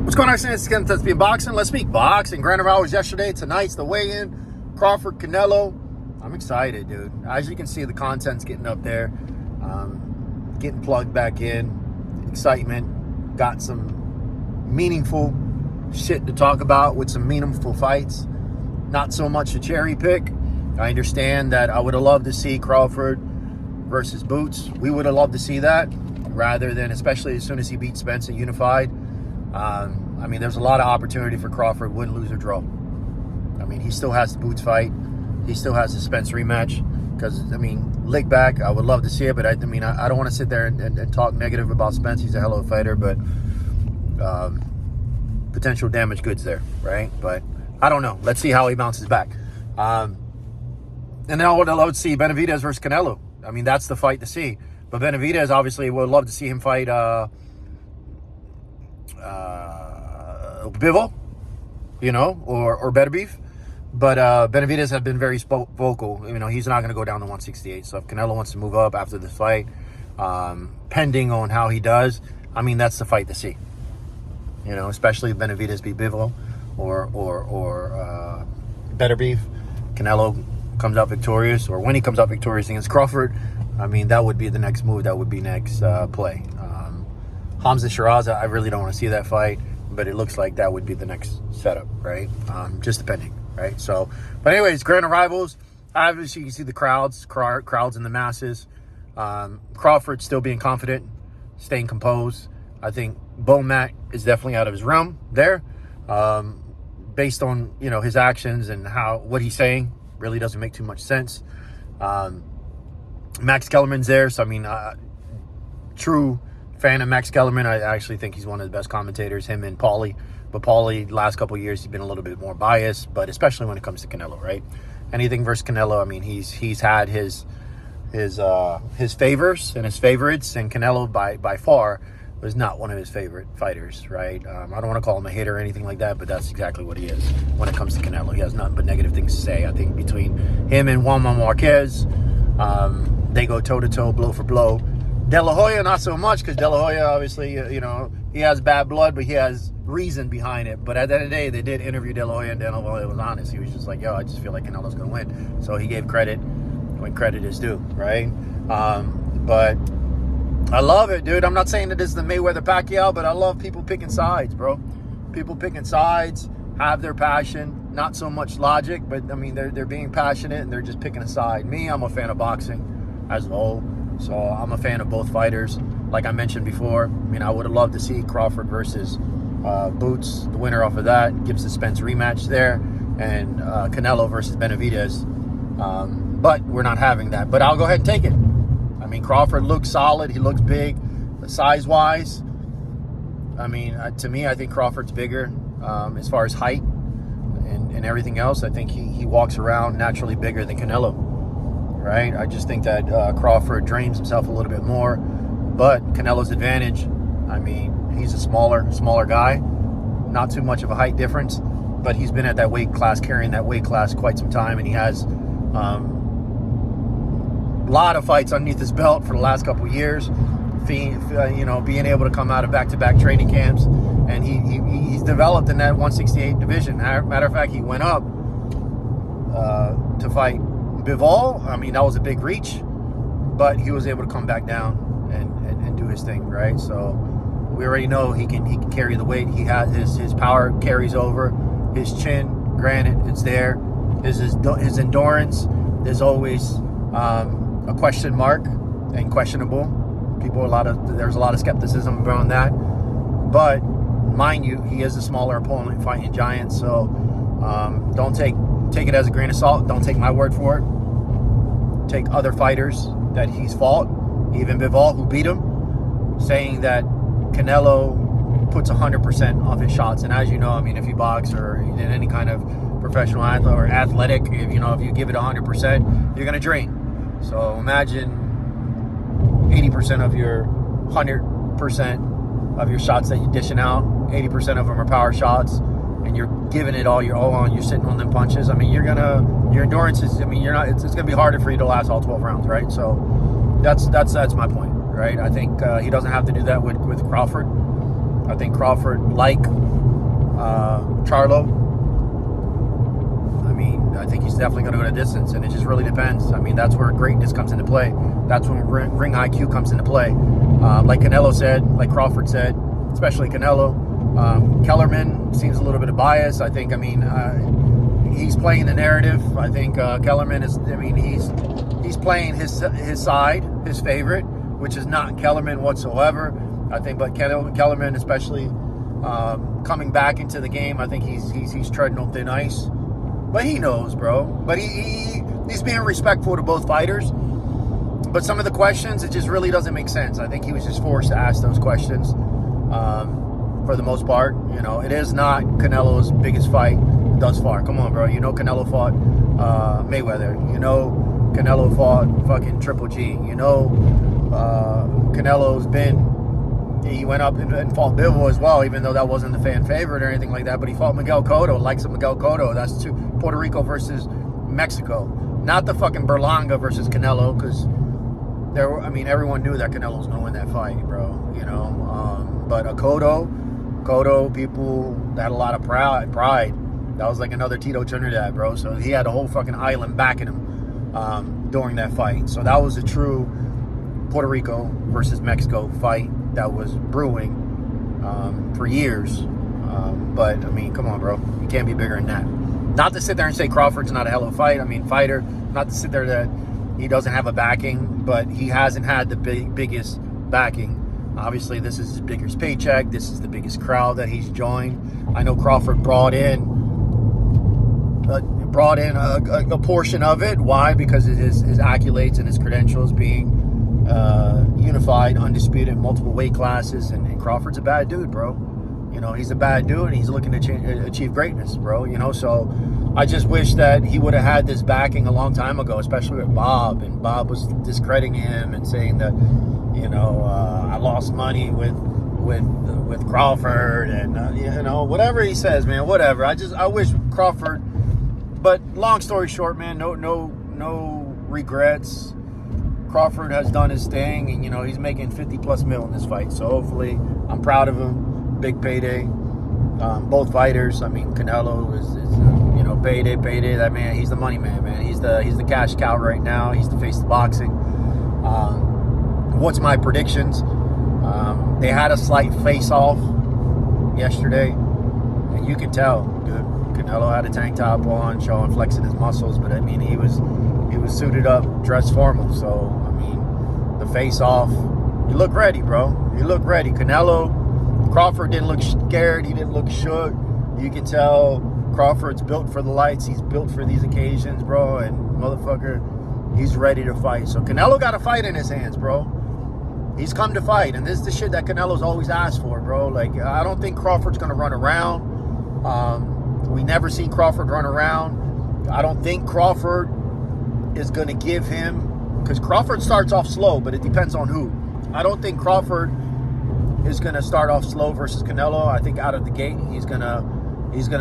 What's going on? It's Kenneth. Let's be boxing. Let's speak boxing. Grand Hours yesterday. Tonight's the weigh-in. Crawford, Canelo. I'm excited, dude. As you can see, the content's getting up there. Getting plugged back in. Excitement. Got some meaningful shit to talk about with some meaningful fights. Not so much a cherry pick. I understand that I would have loved to see Crawford versus Boots. We would have loved to see that rather than, especially as soon as he beat Spence at Unified. I mean, there's a lot of opportunity for Crawford, win, lose, or draw. I mean, he still has the Boots fight. He still has the Spence rematch. Because, I mean, lick back, I would love to see it, but I don't want to sit there and talk negative about Spence. He's a hell of a fighter, but potential damage goods there, right? But I don't know. Let's see how he bounces back. And then I would love to see Benavidez versus Canelo. I mean, that's the fight to see. But Benavidez, obviously, would love to see him fight Bivol, or Better Beef. But Benavidez have been very vocal. He's not going to go down to 168. So if Canelo wants to move up after this fight, pending on how he does, I mean, that's the fight to see. Especially if Benavidez beat Bivol or Better Beef. Canelo comes out victorious, or when he comes out victorious against Crawford, I mean, that would be the next move. That would be next play. Hamza Shiraz, I really don't want to see that fight, but it looks like that would be the next setup, right? Just depending, right? So, but anyways, grand arrivals. Obviously, you can see the crowds in the masses. Crawford still being confident, staying composed. I think Matt is definitely out of his realm there, based on his actions and what he's saying. Really doesn't make too much sense. Max Kellerman's there, so I mean, true fan of Max Kellerman. I actually think he's one of the best commentators, him and Paulie. But Paulie, last couple of years, he's been a little bit more biased, but especially when it comes to Canelo, right? Anything versus Canelo, I mean, he's had his favors and his favorites, and Canelo by far was not one of his favorite fighters, right? I don't want to call him a hater or anything like that, but that's exactly what he is when it comes to Canelo. He has nothing but negative things to say. I think between him and Juan Marquez, they go toe-to-toe, blow for blow. De La Hoya, not so much, because De La Hoya, obviously, he has bad blood, but he has reason behind it. But at the end of the day, they did interview De La Hoya, and De La Hoya was honest. He was just like, I just feel like Canelo's going to win. So he gave credit when credit is due, right? But I love it, dude. I'm not saying that this is the Mayweather-Pacquiao, but I love people picking sides, bro. People picking sides, have their passion, not so much logic, but, I mean, they're being passionate, and they're just picking a side. Me, I'm a fan of boxing as a whole. So I'm a fan of both fighters. Like I mentioned before, I mean, I would have loved to see Crawford versus Boots. The winner off of that gives the Spence rematch there. And Canelo versus Benavidez. But we're not having that. But I'll go ahead and take it. I mean, Crawford looks solid. He looks big. Size-wise, I mean, to me, I think Crawford's bigger as far as height and everything else. I think he walks around naturally bigger than Canelo. Right? I just think that Crawford drains himself a little bit more, but Canelo's advantage, I mean, he's a smaller guy, not too much of a height difference, but he's been at that weight class, carrying that weight class quite some time, and he has a lot of fights underneath his belt for the last couple of years, being able to come out of back-to-back training camps, and he's developed in that 168 division. Matter of fact, he went up to fight Bivol. I mean, that was a big reach, but he was able to come back down and do his thing, right? So we already know he can carry the weight. He has his power carries over. His chin, granted, it's there. His endurance is always a question mark and questionable. There's a lot of skepticism around that. But mind you, he is a smaller opponent fighting giants, so don't take it as a grain of salt. Don't take my word for it. Take other fighters that he's fought, even Bivol, who beat him, saying that Canelo puts 100% of his shots. And as you know, I mean, if you box or in any kind of professional athlete or athletic, if you give it 100%, you're going to drain. So imagine 80% of your 100% of your shots that you're dishing out, 80% of them are power shots, and you're giving it all your all on, you're sitting on them punches. I mean, your endurance is, I mean, it's going to be harder for you to last all 12 rounds, right? So that's my point, right? I think he doesn't have to do that with Crawford. I think Crawford, like Charlo, I mean, I think he's definitely going to go to distance, and it just really depends. I mean, that's where greatness comes into play. That's when ring IQ comes into play. Like Canelo said, like Crawford said, especially Canelo. Kellerman seems a little bit of bias. I think, he's playing the narrative. I think Kellerman is, he's playing his side, his favorite, which is not Kellerman whatsoever. I think, but Kellerman, especially coming back into the game, I think he's treading on thin ice. But he knows, bro. But he's being respectful to both fighters. But some of the questions, it just really doesn't make sense. I think he was just forced to ask those questions for the most part. It is not Canelo's biggest fight thus far. Come on, bro. Canelo fought Mayweather. Canelo fought fucking Triple G. Canelo's been... He went up and fought Bivol as well, even though that wasn't the fan favorite or anything like that. But he fought Miguel Cotto, likes of Miguel Cotto. That's Puerto Rico versus Mexico. Not the fucking Berlanga versus Canelo, because everyone knew that Canelo was going to win that fight, bro. But a Cotto, people had a lot of pride. That was like another Tito Trinidad, bro. So he had a whole fucking island backing him during that fight. So that was a true Puerto Rico versus Mexico fight that was brewing for years. But come on, bro. You can't be bigger than that. Not to sit there and say Crawford's not a hell of a fighter. Not to sit there that he doesn't have a backing, but he hasn't had the biggest backing. Obviously, this is his biggest paycheck. This is the biggest crowd that he's joined. I know Crawford brought in a portion of it. Why? Because of his accolades and his credentials being unified, undisputed, multiple weight classes, and Crawford's a bad dude, bro. He's a bad dude, and he's looking to achieve greatness, bro. So I just wish that he would have had this backing a long time ago, especially with Bob, and Bob was discrediting him and saying that, I lost money with Crawford, and whatever he says, man, whatever. I wish Crawford, but long story short, man, no regrets. Crawford has done his thing, and he's making 50+ mil in this fight. So hopefully, I'm proud of him. Big payday. Both fighters. Canelo is payday. That man, he's the money man, man. He's the cash cow right now. He's the face of boxing. What's my predictions? They had a slight face-off yesterday, and you can tell, dude. Canelo had a tank top on, flexing his muscles, but he was suited up, dressed formal. So the face-off, you look ready, bro. You look ready. Crawford didn't look scared. He didn't look shook. You can tell Crawford's built for the lights. He's built for these occasions, bro. And motherfucker, he's ready to fight. So Canelo got a fight in his hands, bro. He's come to fight, and this is the shit that Canelo's always asked for, bro. I don't think Crawford's gonna run around. We never seen Crawford run around. I don't think Crawford is gonna give him, because Crawford starts off slow, but it depends on who. I don't think Crawford is gonna start off slow versus Canelo. I think out of the gate he's gonna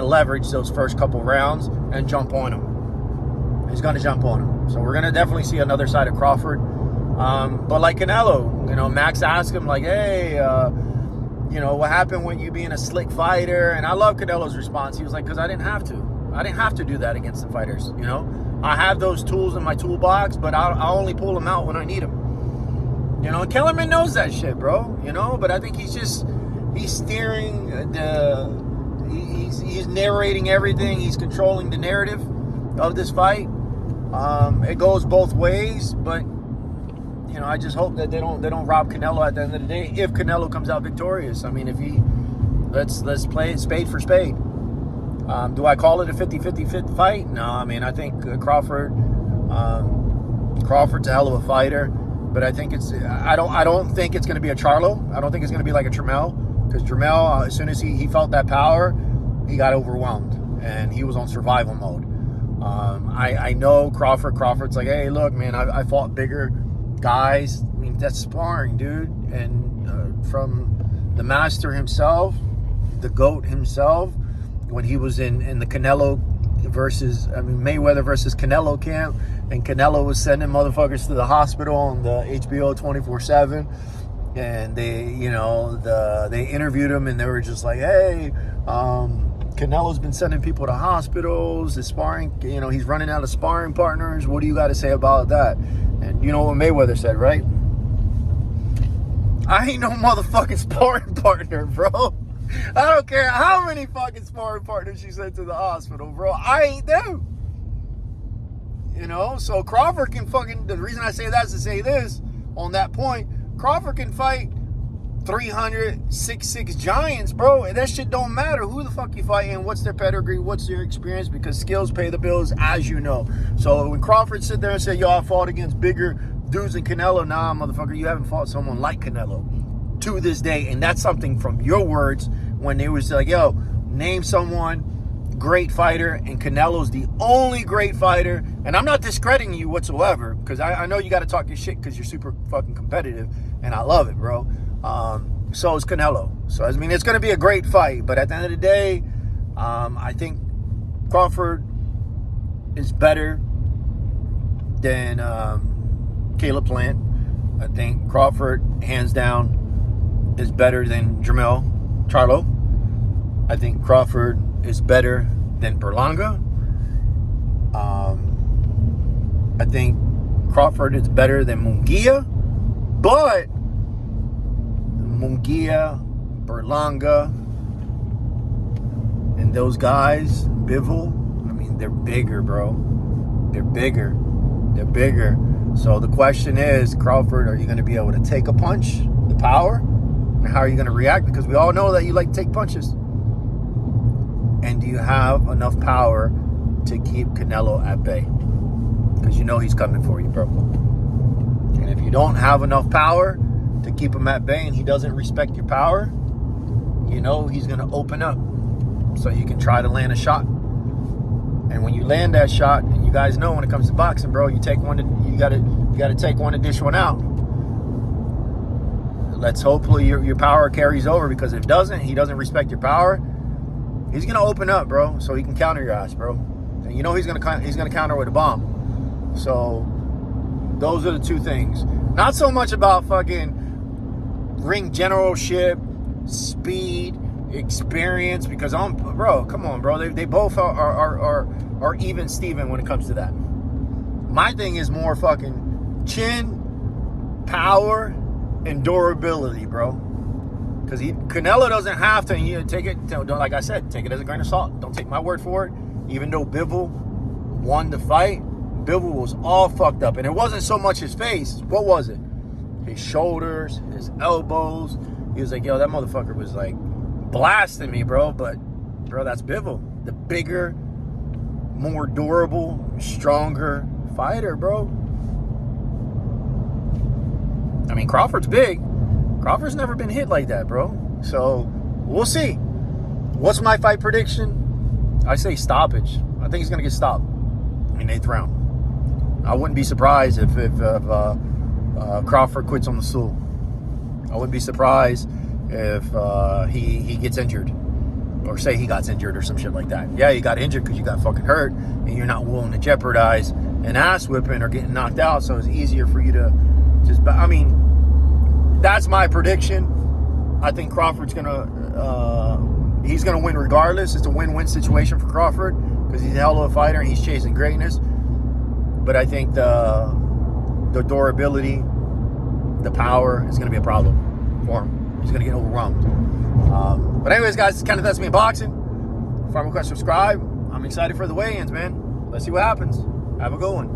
leverage those first couple rounds and jump on him. He's gonna jump on him. So we're gonna definitely see another side of Crawford. But like Canelo, Max asked him hey, what happened with you being a slick fighter? And I love Canelo's response. He was like, because I didn't have to do that against the fighters. I have those tools in my toolbox, but I'll only pull them out when I need them. Kellerman knows that shit, bro. But I think he's steering he's narrating everything. He's controlling the narrative of this fight. It goes both ways, but I just hope that they don't rob Canelo at the end of the day. If Canelo comes out victorious, if he let's play it spade for spade. Do I call it a 50-50 fight? No, I think Crawford's a hell of a fighter. But I think I don't think it's going to be a Charlo. I don't think it's going to be like a Trammell, because Trammell, as soon as he felt that power, he got overwhelmed and he was on survival mode. I know Crawford's like, hey, look, man, I fought bigger guys. That's sparring, dude. And from the master himself, the GOAT himself, when he was in the Canelo versus Mayweather versus Canelo camp, and Canelo was sending motherfuckers to the hospital on the HBO 24/7. And they interviewed him, and they were just like, hey, Canelo's been sending people to hospitals, his sparring, he's running out of sparring partners. What do you got to say about that? And you know what Mayweather said, right? I ain't no motherfucking sparring partner, bro. I don't care how many fucking sparring partners you sent to the hospital, bro. I ain't them. So Crawford can the reason I say that is to say this, on that point, Crawford can fight 300, 6'6" giants, bro. And that shit don't matter who the fuck you fighting, what's their pedigree, what's their experience, because skills pay the bills, as you know. So when Crawford sit there and say, yo, I fought against bigger dudes than Canelo, nah, motherfucker, you haven't fought someone like Canelo to this day. And that's something from your words when they was like, yo, name someone great fighter, and Canelo's the only great fighter. And I'm not discrediting you whatsoever, because I know you got to talk your shit because you're super fucking competitive, and I love it, bro. So is Canelo. So, I mean, it's going to be a great fight, but at the end of the day, I think Crawford is better than Caleb Plant. I think Crawford, hands down, is better than Jermell Charlo. I think Crawford is better than Berlanga. I think Crawford is better than Munguia, but Munguia, Berlanga, and those guys, Bivol, I mean, they're bigger, bro. They're bigger. So the question is, Crawford, are you going to be able to take a punch, the power? And how are you going to react? Because we all know that you like to take punches. And do you have enough power to keep Canelo at bay? Because you know he's coming for you, bro. And if you don't have enough power to keep him at bay and he doesn't respect your power, you know he's going to open up. So you can try to land a shot. And when you land that shot, and you guys know when it comes to boxing, bro, you take one you gotta take one to dish one out. Let's hopefully your power carries over, because if it doesn't, he doesn't respect your power, he's gonna open up, bro, so he can counter your ass, bro. And you know he's gonna counter with a bomb. So those are the two things. Not so much about fucking ring generalship, speed, experience, because bro, come on, bro. They both are even Steven when it comes to that. My thing is more fucking chin, power, and durability, bro. Because Canelo doesn't have to take it. Like I said, take it as a grain of salt. Don't take my word for it. Even though Bivol won the fight, Bivol was all fucked up, and it wasn't so much his face. What was it? His shoulders, his elbows. He was like, yo, that motherfucker was like blasting me, bro. But bro, that's Bivol, the bigger, more durable, stronger fighter, bro. I mean, Crawford's big. Crawford's never been hit like that, bro. So we'll see. What's my fight prediction? I say stoppage. I think he's gonna get stopped in the 8th round. I wouldn't be surprised if Crawford quits on the stool. I wouldn't be surprised if he gets injured, or say he got injured or some shit like that. Yeah, you got injured because you got fucking hurt, and you're not willing to jeopardize an ass whipping or getting knocked out, so it's easier for you to just, I mean, that's my prediction. I think Crawford's he's gonna win regardless. It's a win-win situation for Crawford, because he's a hell of a fighter and he's chasing greatness. But I think the durability, the power is gonna be a problem for him. He's gonna get overwhelmed. But anyways, guys, Kenneth, that's me in boxing. If I'm request subscribe. I'm excited for the weigh-ins, man. Let's see what happens. Have a good one.